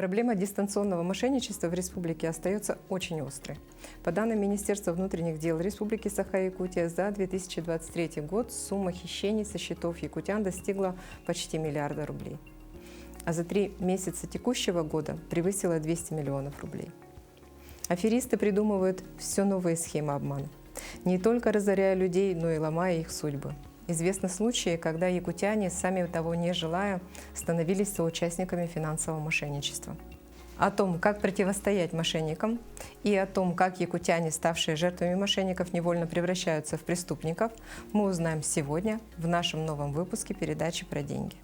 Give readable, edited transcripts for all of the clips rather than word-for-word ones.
Проблема дистанционного мошенничества в республике остается очень острой. По данным Министерства внутренних дел Республики Саха-Якутия, за 2023 год сумма хищений со счетов якутян достигла почти миллиарда рублей. А за 3 месяца текущего года превысила 200 миллионов рублей. Аферисты придумывают все новые схемы обмана, не только разоряя людей, но и ломая их судьбы. Известны случаи, когда якутяне, сами того не желая, становились соучастниками финансового мошенничества. О том, как противостоять мошенникам, и о том, как якутяне, ставшие жертвами мошенников, невольно превращаются в преступников, мы узнаем сегодня в нашем новом выпуске передачи про деньги.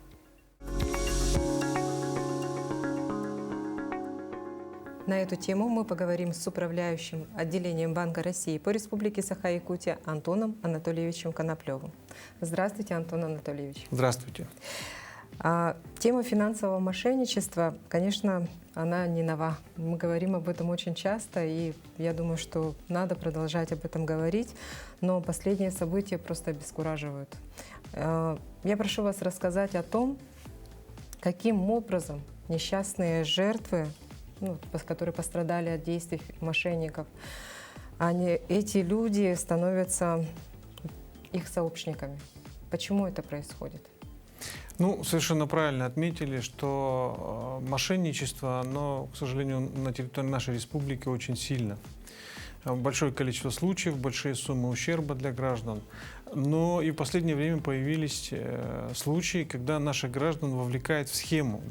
На эту тему мы поговорим с управляющим отделением Банка России по Республике Саха-Якутия Антоном Анатольевичем Коноплевым. Здравствуйте, Антон Анатольевич. Здравствуйте. Тема финансового мошенничества, конечно, она не нова. Мы говорим об этом очень часто, и я думаю, что надо продолжать об этом говорить, но последние события просто обескураживают. Я прошу вас рассказать о том, каким образом несчастные жертвы, которые пострадали от действий мошенников, эти люди становятся их сообщниками. Почему это происходит? Совершенно правильно отметили, что мошенничество, оно, к сожалению, на территории нашей республики очень сильно. Большое количество случаев, большие суммы ущерба для граждан. Но и в последнее время появились случаи, когда наших граждан вовлекают в схему,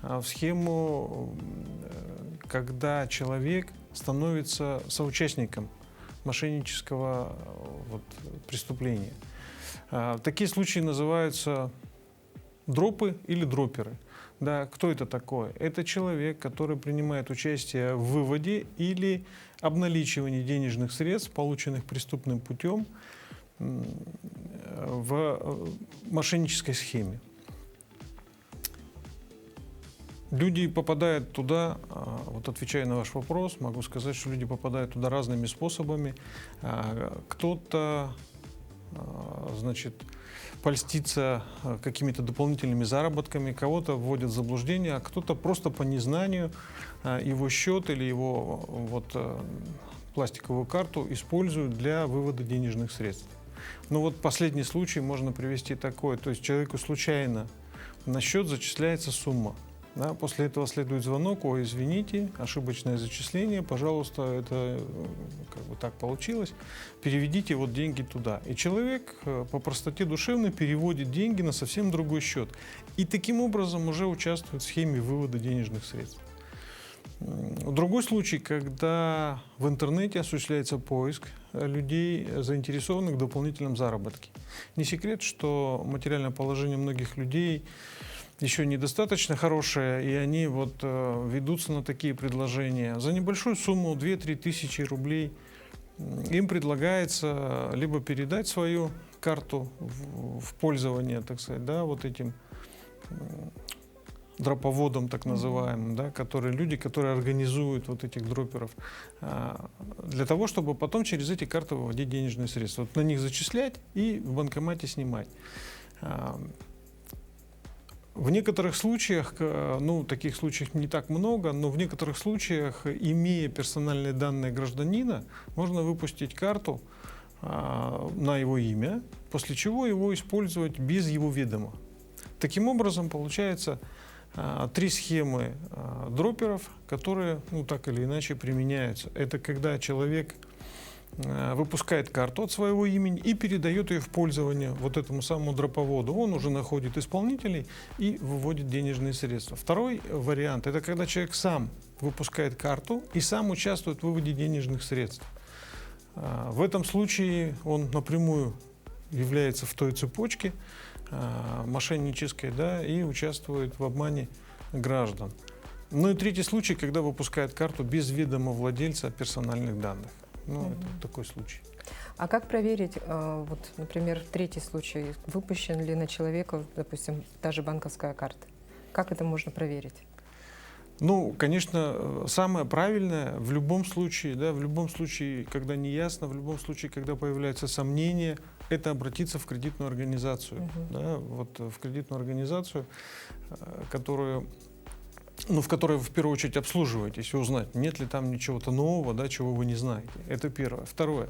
в схему, когда человек становится соучастником мошеннического преступления. Такие случаи называются дропы или дроперы. Кто это такой? Это человек, который принимает участие в выводе или обналичивании денежных средств, полученных преступным путем, в мошеннической схеме. Люди попадают туда, отвечая на ваш вопрос, могу сказать, что люди попадают туда разными способами. Кто-то, польстится какими-то дополнительными заработками, кого-то вводят в заблуждение, а кто-то просто по незнанию его счет или его пластиковую карту используют для вывода денежных средств. Последний случай можно привести такой, то есть человеку случайно на счет зачисляется сумма. После этого следует звонок: извините, ошибочное зачисление, пожалуйста, это так получилось, переведите деньги туда. И человек по простоте душевной переводит деньги на совсем другой счет. И таким образом уже участвует в схеме вывода денежных средств. Другой случай, когда в интернете осуществляется поиск людей, заинтересованных в дополнительном заработке. Не секрет, что материальное положение многих людей еще недостаточно хорошее, и они ведутся на такие предложения. За небольшую сумму 2-3 тысячи рублей им предлагается либо передать свою карту в пользование, этим дроповодам, так называемым, люди, которые организуют этих дроперов, для того, чтобы потом через эти карты выводить денежные средства. На них зачислять и в банкомате снимать. В некоторых случаях, таких случаев не так много, но в некоторых случаях, имея персональные данные гражданина, можно выпустить карту на его имя, после чего его использовать без его ведома. Таким образом, получается 3 схемы дроперов, которые так или иначе применяются. Это когда человек выпускает карту от своего имени и передает ее в пользование этому самому дроповоду. Он уже находит исполнителей и выводит денежные средства. Второй вариант – это когда человек сам выпускает карту и сам участвует в выводе денежных средств. В этом случае он напрямую является в той цепочке мошеннической, и участвует в обмане граждан. И третий случай, когда выпускает карту без ведома владельца персональных данных. Это такой случай. А как проверить, например, третий случай, выпущен ли на человека, допустим, та же банковская карта? Как это можно проверить? Конечно, самое правильное в любом случае, когда не ясно, в любом случае, когда появляются сомнения, это обратиться в кредитную организацию. В кредитную организацию, которую ну, в которой вы в первую очередь обслуживаетесь, и узнать, нет ли там ничего-то нового, да, чего вы не знаете. Это первое. Второе.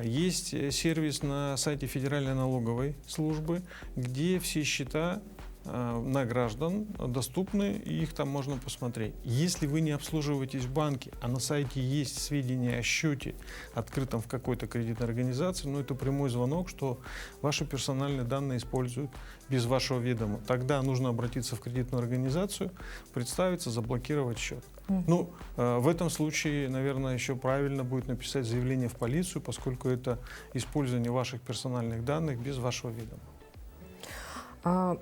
Есть сервис на сайте Федеральной налоговой службы, где все счета на граждан доступны, и их там можно посмотреть. Если вы не обслуживаетесь в банке, а на сайте есть сведения о счете, открытом в какой-то кредитной организации, ну, это прямой звонок, что ваши персональные данные используют без вашего ведома. Тогда нужно обратиться в кредитную организацию, представиться, заблокировать счет. Ну, в этом случае, наверное, еще правильно будет написать заявление в полицию, поскольку это использование ваших персональных данных без вашего ведома.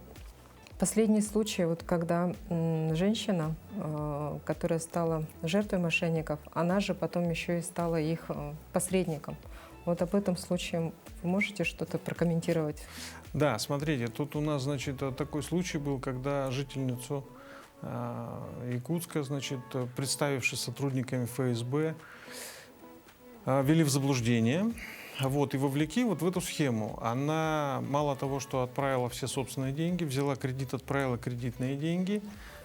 Последний случай, вот когда женщина, которая стала жертвой мошенников, она же потом еще и стала их посредником. Вот об этом случае вы можете что-то прокомментировать? Да, смотрите, тут у нас, значит, такой случай был, когда жительницу Якутска, значит, представившись сотрудниками ФСБ, ввели в заблуждение. Вот, и вовлекли вот в эту схему. Она мало того, что отправила все собственные деньги, взяла кредит, отправила кредитные деньги,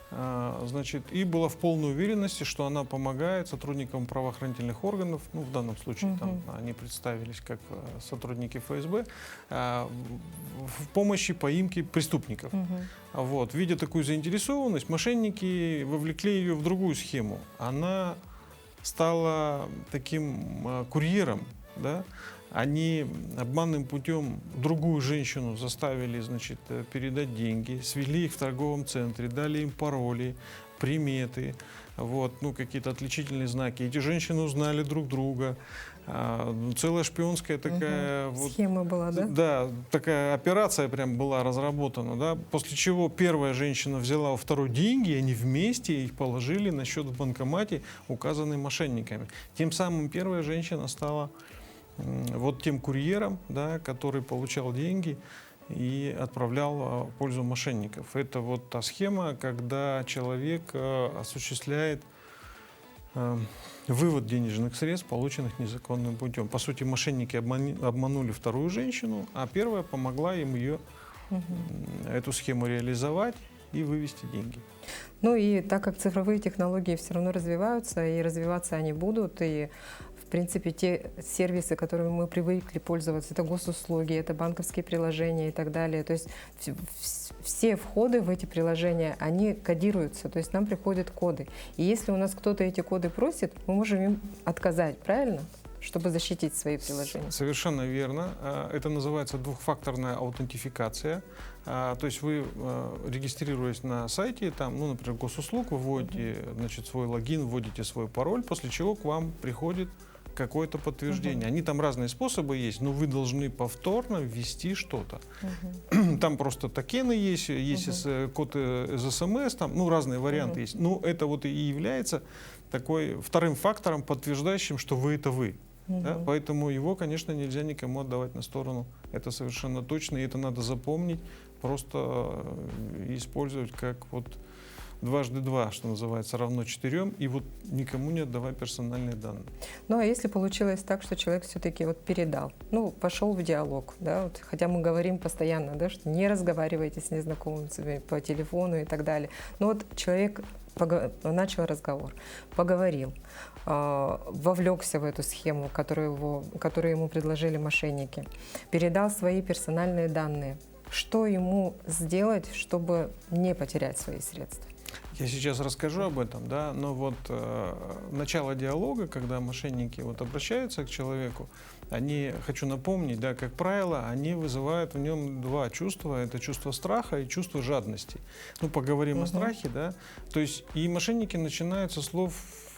значит, и была в полной уверенности, что она помогает сотрудникам правоохранительных органов, ну, в данном случае там они представились как сотрудники ФСБ, в помощи поимки преступников. Вот, видя такую заинтересованность, мошенники вовлекли ее в другую схему. Она стала таким курьером, да? Они обманным путем другую женщину заставили, значит, передать деньги, свели их в торговом центре, дали им пароли, приметы, вот, ну, какие-то отличительные знаки. Эти женщины узнали друг друга. Целая шпионская такая вот, схема была, да? Да, такая операция прям была разработана, да, после чего первая женщина взяла у второй деньги, и они вместе их положили на счет в банкомате, указанный мошенниками. Тем самым первая женщина стала вот тем курьером, да, который получал деньги и отправлял в пользу мошенников. Это вот та схема, когда человек осуществляет вывод денежных средств, полученных незаконным путем. По сути, мошенники обманули вторую женщину, а первая помогла им ее, эту схему реализовать и вывести деньги. Ну и так как цифровые технологии все равно развиваются, и развиваться они будут, и в принципе те сервисы, которыми мы привыкли пользоваться, это госуслуги, это банковские приложения и так далее. То есть все входы в эти приложения, они кодируются, то есть нам приходят коды. И если у нас кто-то эти коды просит, мы можем им отказать, правильно? Чтобы защитить свои приложения. Совершенно верно. Это называется двухфакторная аутентификация. То есть вы, регистрируясь на сайте, там, ну, например, госуслуг, вы вводите, значит, свой логин, вводите свой пароль, после чего к вам приходит какое-то подтверждение. Они там разные способы есть, но вы должны повторно ввести что-то. Там просто токены есть, код из СМС, там, ну, разные варианты есть. Но это вот и является такой вторым фактором, подтверждающим, что вы — это вы. Да? Поэтому его, конечно, нельзя никому отдавать на сторону. Это совершенно точно, и это надо запомнить, просто использовать как вот 2×2, что называется, равно 4, и вот никому не отдавай персональные данные. Ну а если получилось так, что человек все-таки вот передал, ну, пошел в диалог, да, вот, хотя мы говорим постоянно, да, что не разговаривайте с незнакомцами по телефону и так далее, но вот человек начал разговор, поговорил, вовлекся в эту схему, которую ему предложили мошенники, передал свои персональные данные. Что ему сделать, чтобы не потерять свои средства? Я сейчас расскажу об этом, да, но вот начало диалога, когда мошенники вот обращаются к человеку, они, хочу напомнить, да, как правило, они вызывают в нем два чувства. Это чувство страха и чувство жадности. Ну, поговорим о страхе, да. То есть и мошенники начинают со слов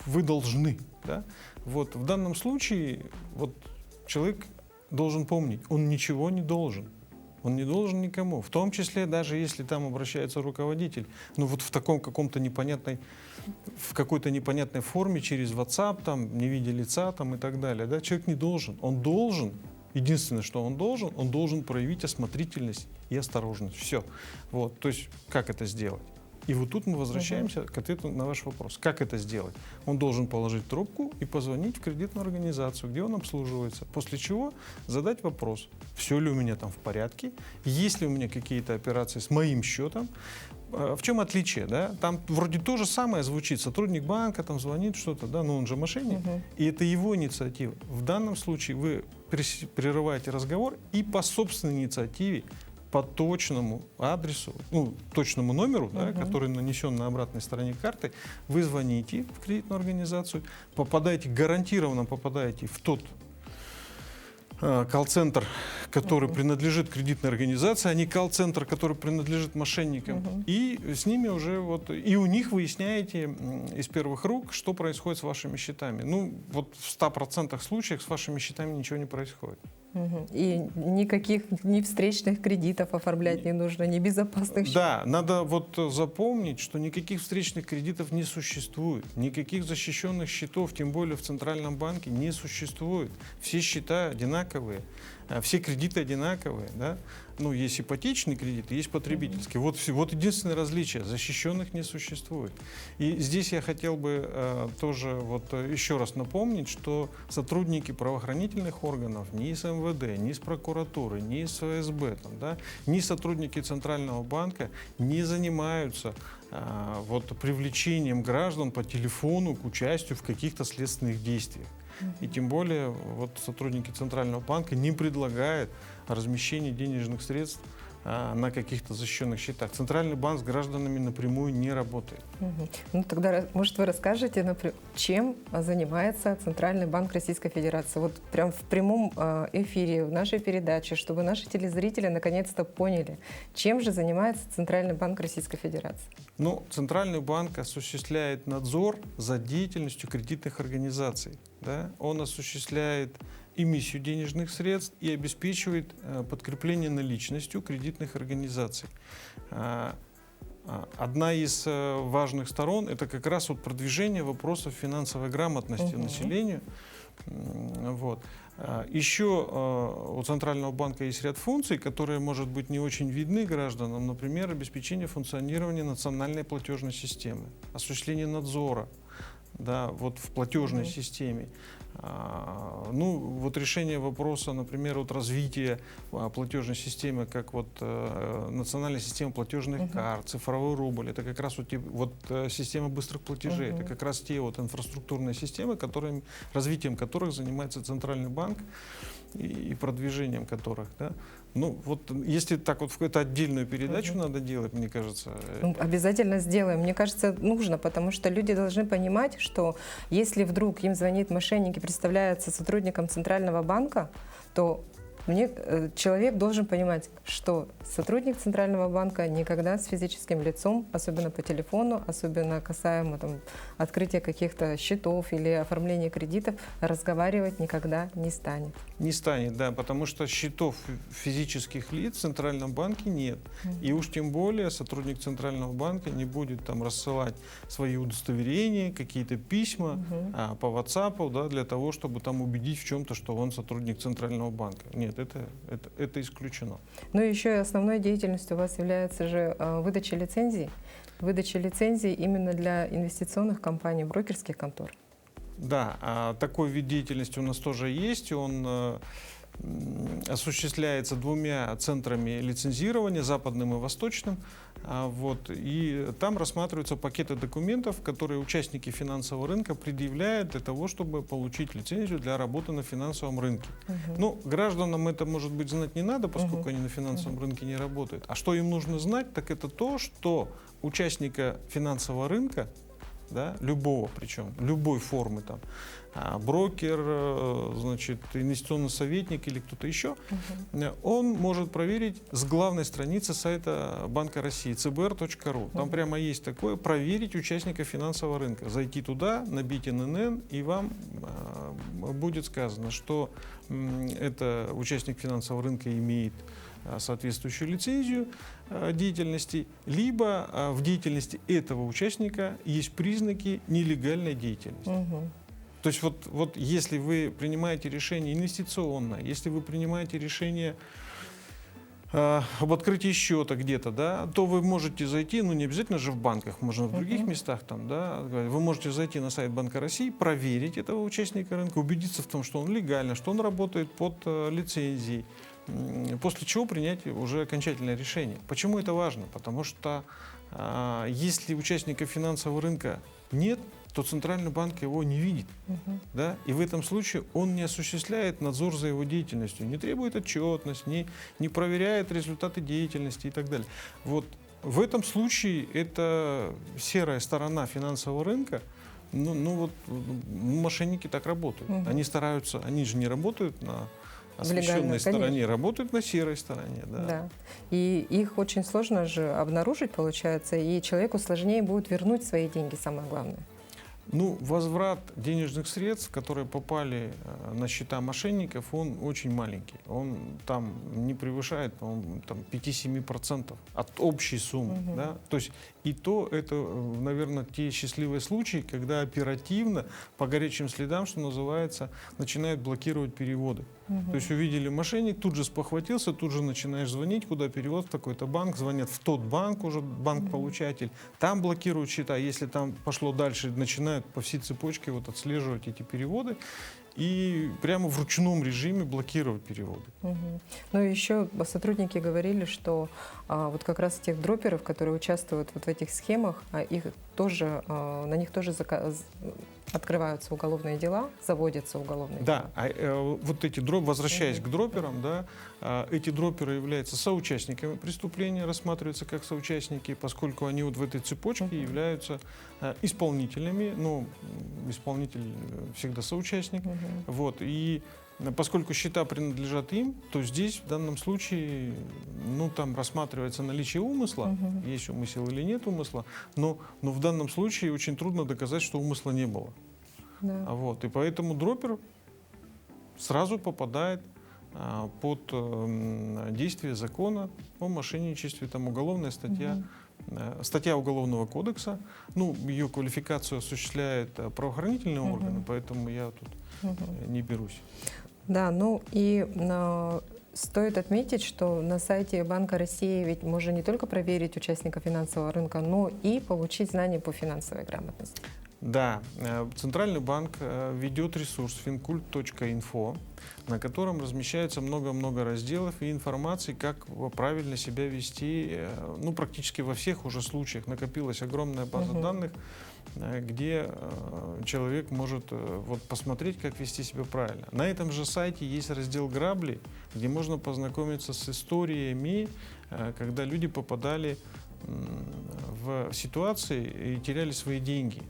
«вы должны», да. Вот в данном случае вот человек должен помнить, он ничего не должен. Он не должен никому, в том числе даже если там обращается руководитель. Ну вот в таком каком-то в какой-то непонятной форме через WhatsApp, там, не видя лица там, и так далее. Да? Человек не должен. Он должен, единственное, что он должен проявить осмотрительность и осторожность. Все. Вот. То есть как это сделать? И вот тут мы возвращаемся к ответу на ваш вопрос. Как это сделать? Он должен положить трубку и позвонить в кредитную организацию, где он обслуживается. После чего задать вопрос, все ли у меня там в порядке, есть ли у меня какие-то операции с моим счетом. В чем отличие? Да? Там вроде то же самое звучит. Сотрудник банка там звонит что-то, да, но он же мошенник. И это его инициатива. В данном случае вы прерываете разговор и по собственной инициативе, по точному адресу, ну, точному номеру, да, который нанесен на обратной стороне карты, вы звоните в кредитную организацию, гарантированно попадаете в тот колл-центр, который принадлежит кредитной организации, а не колл-центр, который принадлежит мошенникам. И с ними уже и у них выясняете из первых рук, что происходит с вашими счетами. Ну, вот в 100% случаев с вашими счетами ничего не происходит. И никаких ни встречных кредитов оформлять не нужно, ни безопасных счетов. Да, надо запомнить, что никаких встречных кредитов не существует, никаких защищенных счетов, тем более в Центральном банке, не существует. Все счета одинаковые, все кредиты одинаковые. Да? Ну, есть ипотечный кредит, есть потребительский. Вот единственное различие, защищенных не существует. И здесь я хотел бы тоже еще раз напомнить, что сотрудники правоохранительных органов ни из МВД, ни из прокуратуры, ни из ФСБ, ни сотрудники Центрального банка не занимаются привлечением граждан по телефону к участию в каких-то следственных действиях. И тем более сотрудники Центрального банка не предлагают размещение денежных средств на каких-то защищенных счетах. Центральный банк с гражданами напрямую не работает. Ну тогда, может, вы расскажете, например, чем занимается Центральный банк Российской Федерации? Вот прям в прямом эфире в нашей передаче, чтобы наши телезрители наконец-то поняли, чем же занимается Центральный банк Российской Федерации? Ну, Центральный банк осуществляет надзор за деятельностью кредитных организаций. Да? Он осуществляет эмиссию денежных средств и обеспечивает подкрепление наличностью кредитных организаций. Одна из важных сторон – это как раз продвижение вопросов финансовой грамотности населению. Еще у Центрального банка есть ряд функций, которые, может быть, не очень видны гражданам. Например, обеспечение функционирования национальной платежной системы, осуществление надзора в платежной системе. Решение вопроса, например, развития платежной системы, как национальная система платежных карт, цифровой рубль, это как раз система быстрых платежей, это как раз те инфраструктурные системы, развитием которых занимается Центральный банк и продвижением которых. Да? Если так в какую-то отдельную передачу надо делать, мне кажется. Обязательно сделаем. Мне кажется, нужно, потому что люди должны понимать, что если вдруг им звонит мошенник и представляется сотрудником Центрального банка, то человек должен понимать, что сотрудник Центрального банка никогда с физическим лицом, особенно по телефону, особенно касаемо открытия каких-то счетов или оформления кредитов, разговаривать никогда не станет. Не станет, да, потому что счетов физических лиц в Центральном банке нет. И уж тем более сотрудник Центрального банка не будет рассылать свои удостоверения, какие-то письма по WhatsApp, для того, чтобы убедить в чем-то, что он сотрудник Центрального банка. Нет, это исключено. Ну и еще и основной деятельностью у вас является же выдача лицензий. Выдача лицензий именно для инвестиционных компаний, брокерских контор. Да, такой вид деятельности у нас тоже есть. Он осуществляется двумя центрами лицензирования, западным и восточным. И там рассматриваются пакеты документов, которые участники финансового рынка предъявляют для того, чтобы получить лицензию для работы на финансовом рынке. Гражданам это, может быть, знать не надо, поскольку они на финансовом рынке не работают. А что им нужно знать, так это то, что участника финансового рынка, любого причем, любой формы, брокер, инвестиционный советник или кто-то еще, он может проверить с главной страницы сайта Банка России, cbr.ru. Там прямо есть такое: проверить участника финансового рынка. Зайти туда, набить ННН, и вам будет сказано, что это участник финансового рынка имеет соответствующую лицензию деятельности, либо в деятельности этого участника есть признаки нелегальной деятельности. То есть если вы принимаете решение инвестиционное, если вы принимаете решение об открытии счета где-то, да, то вы можете зайти, ну не обязательно же в банках, можно в других местах там, да, вы можете зайти на сайт Банка России, проверить этого участника рынка, убедиться в том, что он легально, что он работает под лицензией, после чего принять уже окончательное решение. Почему это важно? Потому что если участника финансового рынка нет, то Центральный банк его не видит. Да? И в этом случае он не осуществляет надзор за его деятельностью, не требует отчетность, не проверяет результаты деятельности и так далее. Вот в этом случае это серая сторона финансового рынка. Ну вот мошенники так работают. Они стараются, они же не работают на освещенной стороне, работают на серой стороне. Да. Да. И их очень сложно же обнаружить, получается, и человеку сложнее будет вернуть свои деньги, самое главное. Ну, возврат денежных средств, которые попали на счета мошенников, он очень маленький. Он там не превышает, по-моему, 5-7% от общей суммы. Да? То есть и то это, наверное, те счастливые случаи, когда оперативно, по горячим следам, что называется, начинают блокировать переводы. То есть увидели мошенник, тут же спохватился, тут же начинаешь звонить, куда перевод, в такой-то банк, звонят в тот банк, уже банк-получатель, там блокируют счета, если там пошло дальше, начинают по всей цепочке вот отслеживать эти переводы и прямо в ручном режиме блокировать переводы. Ну и еще сотрудники говорили, что вот как раз тех дроперов, которые участвуют вот в этих схемах, их тоже, на них тоже открываются уголовные дела, заводятся уголовные дела. Да, вот эти возвращаясь к дроперам, да, эти дроперы являются соучастниками преступления, рассматриваются как соучастники, поскольку они вот в этой цепочке являются исполнителями, ну, исполнитель всегда соучастник, вот, и поскольку счета принадлежат им, то здесь в данном случае, ну, там рассматривается наличие умысла, есть умысел или нет умысла, но в данном случае очень трудно доказать, что умысла не было. Да. Вот, и поэтому дропер сразу попадает под действие закона о мошенничестве, там уголовная статья, статья Уголовного кодекса, ну, ее квалификацию осуществляет правоохранительные органы, поэтому я тут не берусь. Да, ну и стоит отметить, что на сайте Банка России ведь можно не только проверить участника финансового рынка, но и получить знания по финансовой грамотности. Да, Центральный банк ведет ресурс fincult.info, на котором размещается много-много разделов и информации, как правильно себя вести, ну, практически во всех уже случаях. Накопилась огромная база данных, где человек может вот, посмотреть, как вести себя правильно. На этом же сайте есть раздел «Грабли», где можно познакомиться с историями, когда люди попадали в ситуации и теряли свои деньги.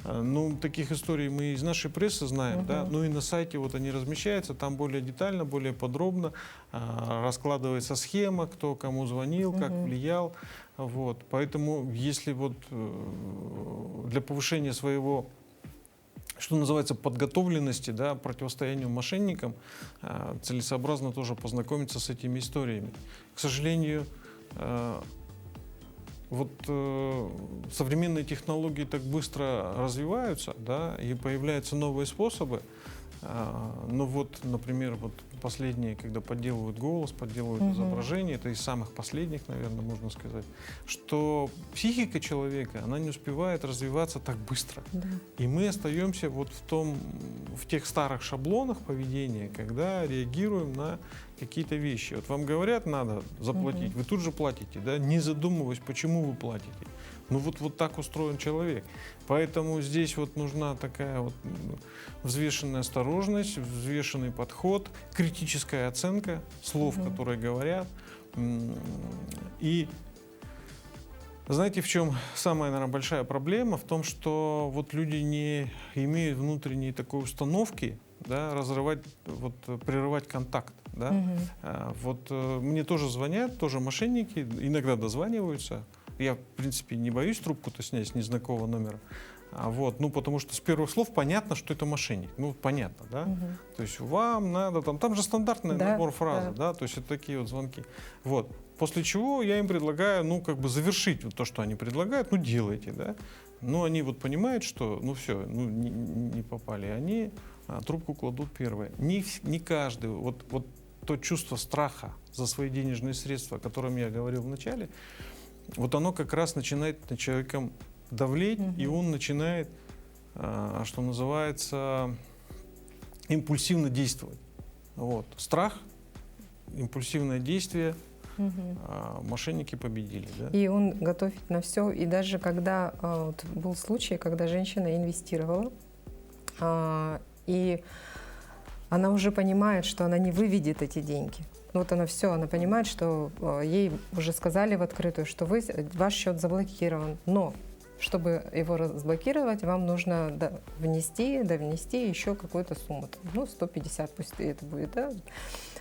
Ну, таких историй мы из нашей прессы знаем, да, ну и на сайте вот они размещаются, там более детально, более подробно раскладывается схема, кто кому звонил, как влиял, вот, поэтому если вот для повышения своего, что называется, подготовленности, да, противостоянию мошенникам, целесообразно тоже познакомиться с этими историями. К сожалению, вот современные технологии так быстро развиваются, да, и появляются новые способы. Ну вот, например, вот последние, когда подделывают голос, подделывают изображение, это из самых последних, наверное, можно сказать, что психика человека, она не успевает развиваться так быстро. Да. И мы остаемся вот в тех старых шаблонах поведения, когда реагируем на какие-то вещи. Вот вам говорят, надо заплатить, вы тут же платите, да, не задумываясь, почему вы платите. Ну вот так устроен человек. Поэтому здесь вот нужна такая вот взвешенная осторожность, взвешенный подход, критическая оценка слов, которые говорят. И знаете, в чем самая, наверное, большая проблема? В том, что вот люди не имеют внутренней такой установки, да, прерывать контакт. Да? Вот мне тоже звонят, тоже мошенники, иногда дозваниваются. Я, в принципе, не боюсь трубку-то снять с незнакомого номера. Вот, ну, потому что с первых слов понятно, что это мошенник. Ну, понятно, да? То есть вам надо, там же стандартный набор фраз, да, то есть это такие вот звонки. Вот. После чего я им предлагаю, ну, как бы завершить вот то, что они предлагают, ну, делайте, да. Ну, они вот понимают, что, ну, все, ну, не попали. Они трубку кладут первое. Не каждый, вот то чувство страха за свои денежные средства, о котором я говорил в начале, вот оно как раз начинает над человеком давлеть, и он начинает, что называется, импульсивно действовать. Вот. Страх, импульсивное действие, мошенники победили. Да? И он готовит на все. И даже когда вот был случай, когда женщина инвестировала, и она уже понимает, что она не выведет эти деньги. Вот она все, она понимает, что ей уже сказали в открытую, что ваш счет заблокирован. Но чтобы его разблокировать, вам нужно внести еще какую-то сумму. Ну, 150 пусть это будет, да?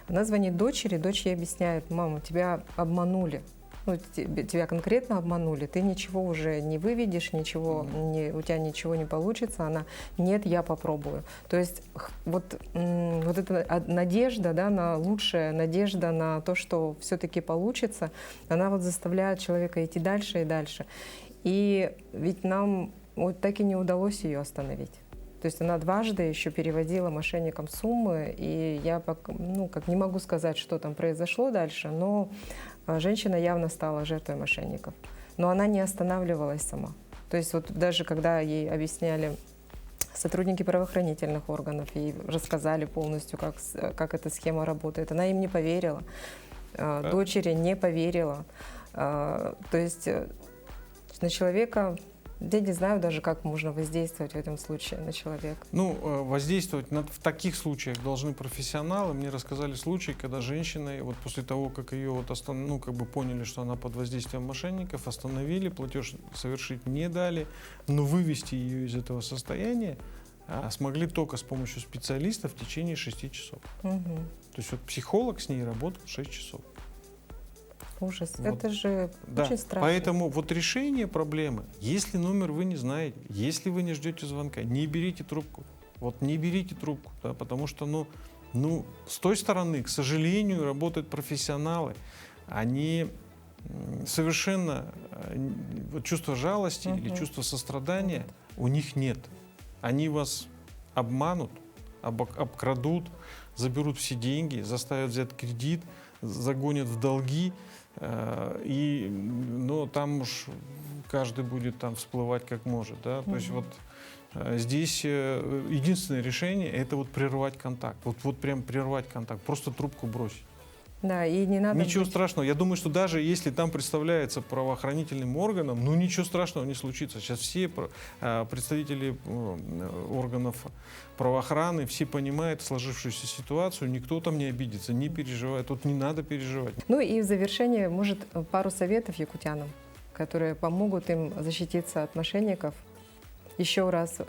Она звонит дочери, дочь ей объясняет: мама, тебя обманули. Ну, тебя конкретно обманули, ты ничего уже не выведешь, ничего, у тебя ничего не получится. Она: нет, я попробую. То есть вот эта надежда, да, на лучшее, надежда на то, что все-таки получится, она вот заставляет человека идти дальше и дальше. И ведь нам вот так и не удалось ее остановить. То есть она дважды еще переводила мошенникам суммы, и я как не могу сказать, что там произошло дальше, но женщина явно стала жертвой мошенников. Но она не останавливалась сама. То есть вот даже когда ей объясняли сотрудники правоохранительных органов, ей рассказали полностью, как эта схема работает, она им не поверила, дочери не поверила. То есть на человека... Я не знаю даже, как можно воздействовать в этом случае на человека. Ну, воздействовать в таких случаях должны профессионалы. Мне рассказали случаи, когда женщина, вот после того, как ее поняли, что она под воздействием мошенников, остановили, платеж совершить не дали, но вывести ее из этого состояния смогли только с помощью специалистов в течение 6 часов. То есть вот психолог с ней работал 6 часов. Ужас. Вот. Это же очень страшно. Поэтому вот решение проблемы, если номер вы не знаете, если вы не ждете звонка, не берите трубку. Вот не берите трубку, да, потому что, с той стороны, к сожалению, работают профессионалы. Они совершенно чувство жалости или чувство сострадания у них нет. Они вас обманут, обкрадут, заберут все деньги, заставят взять кредит, загонят в долги. Там уж каждый будет там всплывать как может, да. То есть вот здесь единственное решение — это вот прервать контакт, вот прям прервать контакт, просто трубку бросить. Да, и не надо... Ничего страшного. Я думаю, что даже если там представляется правоохранительным органом, ничего страшного не случится. Сейчас все представители органов правоохраны, все понимают сложившуюся ситуацию, никто там не обидится, не переживает. Тут не надо переживать. Ну и в завершение, может, пару советов якутянам, которые помогут им защититься от мошенников. Еще раз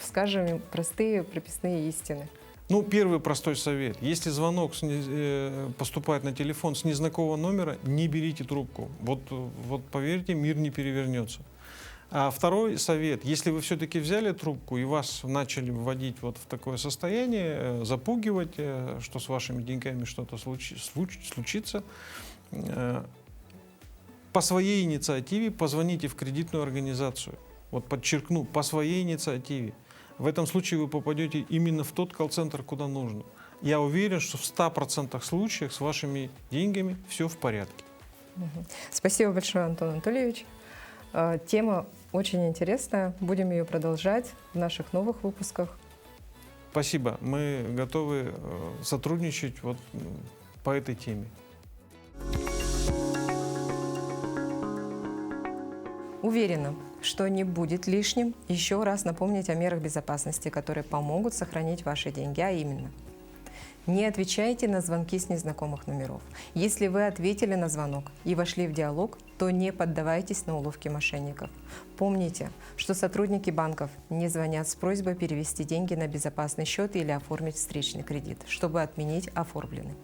скажем им простые прописные истины. Первый простой совет. Если звонок поступает на телефон с незнакомого номера, не берите трубку. Вот поверьте, мир не перевернется. А второй совет. Если вы все-таки взяли трубку и вас начали вводить вот в такое состояние, запугивать, что с вашими деньгами что-то случится, по своей инициативе позвоните в кредитную организацию. Вот подчеркну, по своей инициативе. В этом случае вы попадете именно в тот колл-центр, куда нужно. Я уверен, что в 100% случаях с вашими деньгами все в порядке. Спасибо большое, Антон Анатольевич. Тема очень интересная. Будем ее продолжать в наших новых выпусках. Спасибо. Мы готовы сотрудничать по этой теме. Уверена, что не будет лишним еще раз напомнить о мерах безопасности, которые помогут сохранить ваши деньги, а именно: не отвечайте на звонки с незнакомых номеров. Если вы ответили на звонок и вошли в диалог, то не поддавайтесь на уловки мошенников. Помните, что сотрудники банков не звонят с просьбой перевести деньги на безопасный счет или оформить встречный кредит, чтобы отменить оформленный.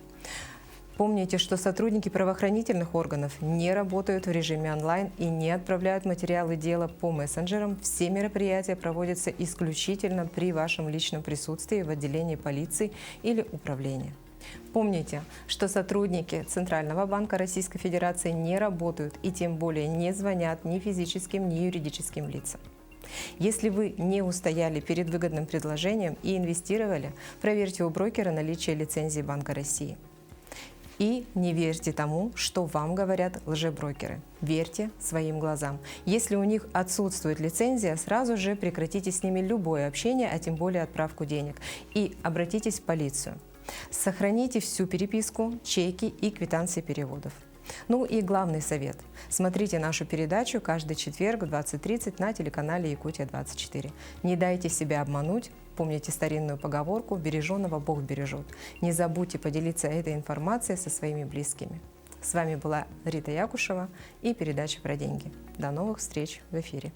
Помните, что сотрудники правоохранительных органов не работают в режиме онлайн и не отправляют материалы дела по мессенджерам. Все мероприятия проводятся исключительно при вашем личном присутствии в отделении полиции или управления. Помните, что сотрудники Центрального банка Российской Федерации не работают и тем более не звонят ни физическим, ни юридическим лицам. Если вы не устояли перед выгодным предложением и инвестировали, проверьте у брокера наличие лицензии Банка России. И не верьте тому, что вам говорят лжеброкеры. Верьте своим глазам. Если у них отсутствует лицензия, сразу же прекратите с ними любое общение, а тем более отправку денег. И обратитесь в полицию. Сохраните всю переписку, чеки и квитанции переводов. Ну и главный совет. Смотрите нашу передачу каждый четверг в 20:30 на телеканале Якутия-24. Не дайте себя обмануть. Помните старинную поговорку «Береженого Бог бережет». Не забудьте поделиться этой информацией со своими близкими. С вами была Рита Якушева и передача про деньги. До новых встреч в эфире.